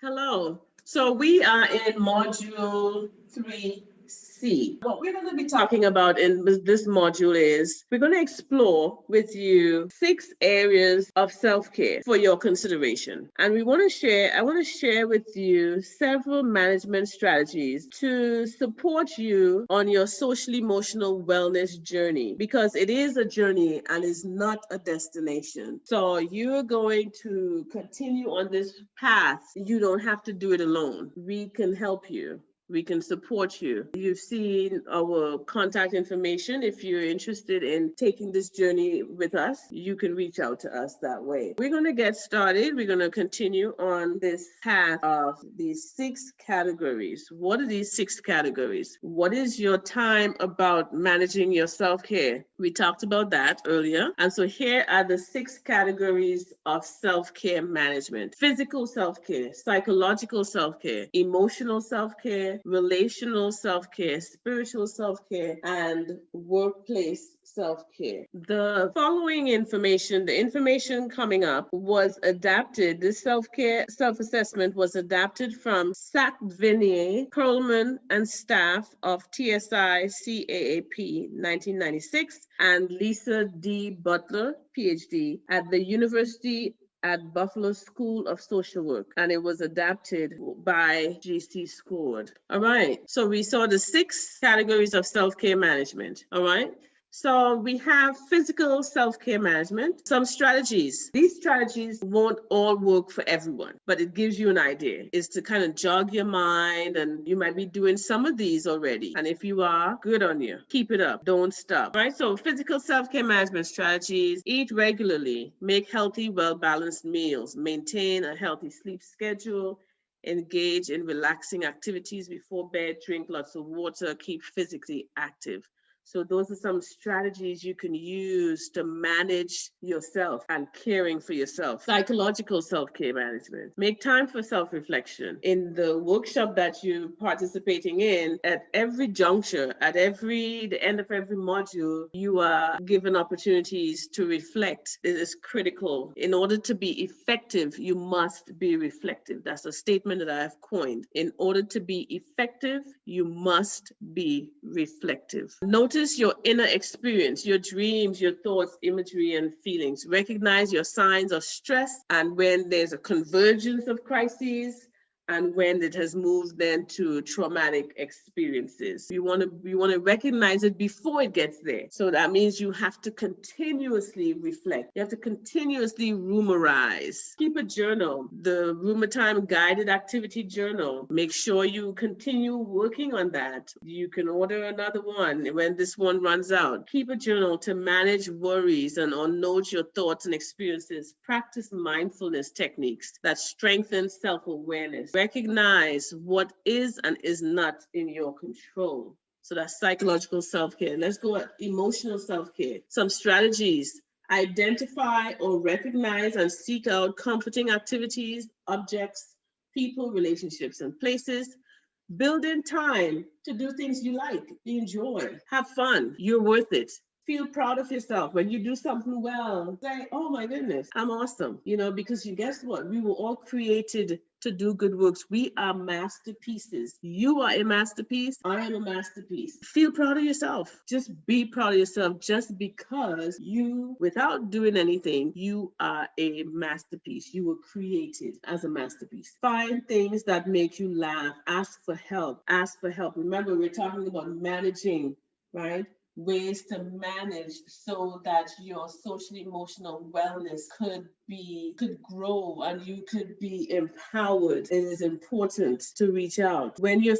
Hello. So we are in module 3C. What we're going to be talking about in this module is we're going to explore with you 6 areas of self-care for your consideration. And I want to share with you several management strategies to support you on your social emotional wellness journey, because it is a journey and is not a destination. So you're going to continue on this path. You don't have to do it alone. We can help you. We can support you. You've seen our contact information. If you're interested in taking this journey with us, you can reach out to us that way. We're going to get started. We're going to continue on this path of these 6 categories. What are these 6 categories? What is your time about managing your self-care? We talked about that earlier. And so here are the 6 categories of self-care management: physical self-care, psychological self-care, emotional self-care, relational self-care, spiritual self-care, and workplace self-care. The following information, the information coming up, was adapted. This self-care self-assessment was adapted from Sackvinier, Perlman, and staff of TSI CAAP 1996, and Lisa D. Butler, PhD, at the University at Buffalo School of Social Work, and it was adapted by GC Scored. All right, so we saw the 6 categories of self-care management. All right. So we have physical self-care management, some strategies. These strategies won't all work for everyone, but it gives you an idea. It's to kind of jog your mind, and you might be doing some of these already. And if you are, good on you. Keep it up. Don't stop. Right? So physical self-care management strategies: eat regularly, make healthy, well-balanced meals, maintain a healthy sleep schedule, engage in relaxing activities before bed, drink lots of water, keep physically active. So those are some strategies you can use to manage yourself and caring for yourself. Psychological self-care management. Make time for self-reflection. In the workshop that you're participating in, at every juncture, the end of every module, you are given opportunities to reflect. It is critical. In order to be effective, you must be reflective. That's a statement that I have coined. In order to be effective, you must be reflective. Notice your inner experience, your dreams, your thoughts, imagery, and feelings. Recognize your signs of stress and when there's a convergence of crises, and when it has moved then to traumatic experiences. You want to recognize it before it gets there. So that means you have to continuously reflect. You have to continuously rumorize. Keep a journal, the Rumor Time Guided Activity Journal. Make sure you continue working on that. You can order another one when this one runs out. Keep a journal to manage worries or note your thoughts and experiences. Practice mindfulness techniques that strengthen self-awareness. Recognize what is and is not in your control. So that's psychological self-care. Let's go at emotional self-care. Some strategies: identify or recognize and seek out comforting activities, objects, people, relationships, and places. Build in time to do things you like, you enjoy, have fun. You're worth it. Feel proud of yourself. When you do something well, say, oh my goodness, I'm awesome. Because you guess what? We were all created to do good works. We are masterpieces. You are a masterpiece. I am a masterpiece. Feel proud of yourself. Just be proud of yourself, just because you, without doing anything, you are a masterpiece. You were created as a masterpiece. Find things that make you laugh. Ask for help. Ask for help. Remember, we're talking about managing, right? Ways to manage so that your social emotional wellness could grow and you could be empowered. It is important to reach out. When you're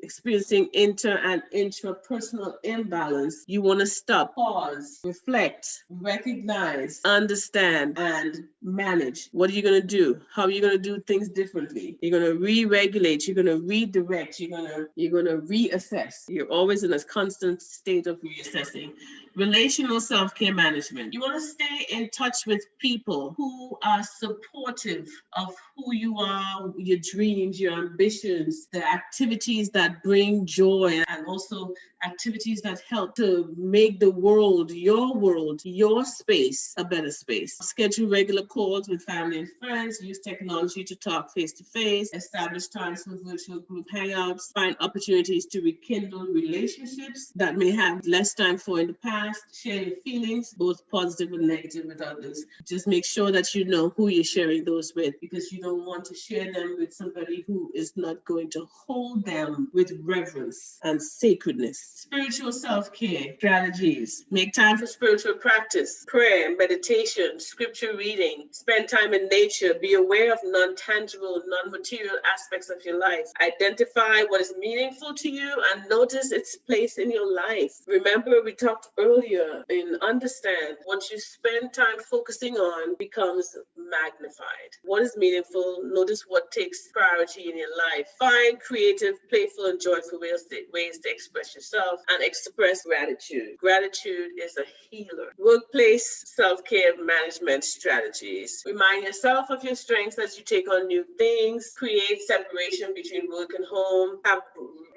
experiencing inter and intrapersonal imbalance, you want to stop, pause, reflect, recognize, understand, and manage. What are you going to do? How are you going to do things differently? You're going to re-regulate, you're going to redirect, you're going to reassess. You're always in a constant state state of reassessing. Relational self-care management. You want to stay in touch with people who are supportive of who you are, your dreams, your ambitions, the activities that bring joy, and also activities that help to make the world, your space, a better space. Schedule regular calls with family and friends. Use technology to talk face to face. Establish times for virtual group hangouts. Find opportunities to rekindle relationships that may have less time for in the past. Share your feelings, both positive and negative, with others. Just make sure that you know who you're sharing those with, because you don't want to share them with somebody who is not going to hold them with reverence and sacredness. Spiritual self-care strategies. Make time for spiritual practice, prayer, meditation, scripture reading. Spend time in nature. Be aware of non-tangible, non-material aspects of your life. Identify what is meaningful to you and notice its place in your life. Remember, we talked earlier in understand what you spend time focusing on becomes magnified. What is meaningful? Notice what takes priority in your life. Find creative, playful, and joyful ways to express yourself and express gratitude. Gratitude is a healer. Workplace self-care management strategies. Remind yourself of your strengths as you take on new things. Create separation between work and home. Have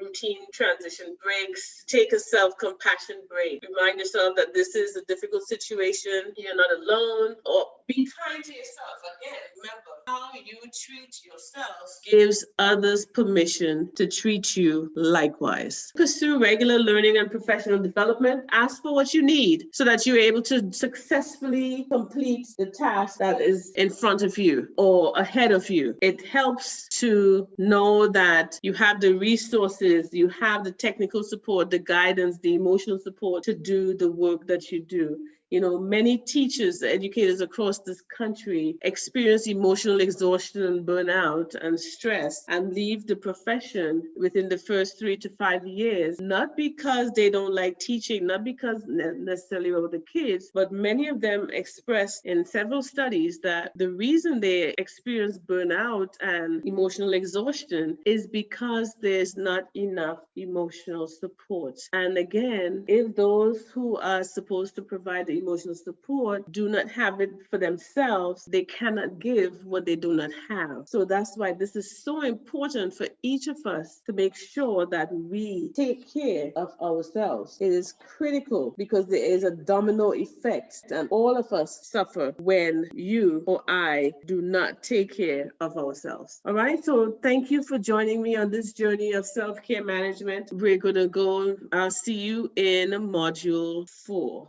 routine transition breaks. Take a self-compassion break. Remind yourself that this is a difficult situation. You're not alone. Or be kind to yourself. Again, remember, how you treat yourself gives others permission to treat you likewise. Pursue regular learning and professional development. Ask for what you need so that you're able to successfully complete the task that is in front of you or ahead of you. It helps to know that you have the resources, you have the technical support, the guidance, the emotional support to do the work that you do. You know, many teachers, educators across this country experience emotional exhaustion and burnout and stress and leave the profession within the first 3 to 5 years, not because they don't like teaching, not because necessarily of the kids, but many of them express in several studies that the reason they experience burnout and emotional exhaustion is because there's not enough emotional support. And again, if those who are supposed to provide the emotional support do not have it for themselves, they cannot give what they do not have. So that's why this is so important for each of us to make sure that we take care of ourselves. It is critical because there is a domino effect, and all of us suffer when you or I do not take care of ourselves. All right, so thank you for joining me on this journey of self-care management. We're going to go, I'll see you in module 4.